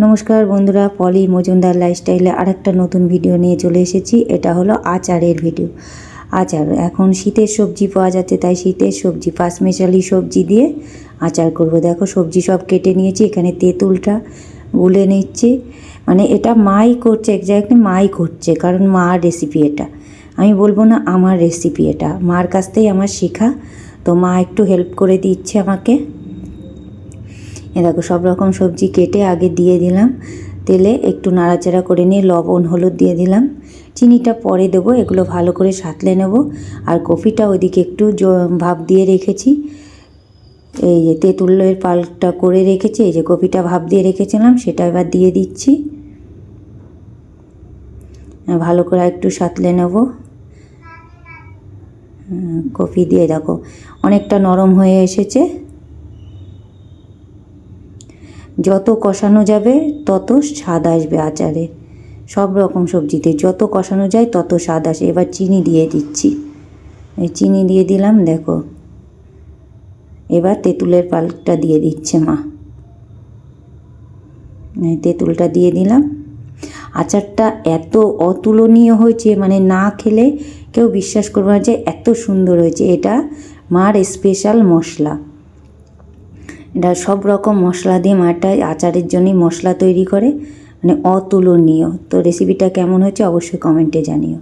নমস্কার বন্ধুরা, পলি মজুমদার লাইফস্টাইলে আরেকটা নতুন ভিডিও নিয়ে চলে এসেছি। এটা হলো আচারের ভিডিও। আচার এখন শীতের সবজি পাওয়া যাচ্ছে, তাই শীতের সবজি পাঁচমেশালি সবজি দিয়ে আচার করব। দেখো সবজি সব কেটে নিয়েছি, এখানে তেঁতুলটা গুলে নিচ্ছি। মানে এটা মাই করছে, এক্স্যাক্টলি মাই করছে, কারণ মার রেসিপি এটা। আমি বলবো না আমার রেসিপি, এটা মার কাছ থেকেই আমার শেখা, তো মা একটু হেল্প করে দিচ্ছে আমাকে। এ দেখো সব রকম সবজি কেটে আগে দিয়ে দিলাম তেলে, একটু নাড়াচাড়া করে নিয়ে লবণ হলুদ দিয়ে দিলাম, চিনিটা পরে দেবো। এগুলো ভালো করে সাঁতলে নেব। আর কফিটা ওইদিকে একটু ভাপ দিয়ে রেখেছি। এই যে তেঁতুলের পাল্পটা করে রেখেছি, এই যে কফিটা ভাপ দিয়ে রেখেছিলাম সেটা এবার দিয়ে দিচ্ছি। ভালো করে একটু সাঁতলে নেব। কফি দিয়ে দেখো অনেকটা নরম হয়ে এসেছে। যত কষানো যাবে তত স্বাদ আসবে আচারে। সব রকম সবজিতে যত কষানো যায় তত স্বাদ আসে। এবার চিনি দিয়ে দিচ্ছি, এই চিনি দিয়ে দিলাম। দেখো এবার তেঁতুলের পাল্পটা দিয়ে দিচ্ছে মা, তেঁতুলটা দিয়ে দিলাম। আচারটা এত অতুলনীয় হয়েছে, মানে না খেলে কেউ বিশ্বাস করবে না যে এত সুন্দর হয়েছে। এটা মার স্পেশাল মশলা, এটা সব রকম মশলা দিয়ে মাটা আচারের জন্যই মশলা তৈরি করে, মানে অতুলনীয়। তো রেসিপিটা কেমন হয়েছে অবশ্যই কমেন্টে জানিও।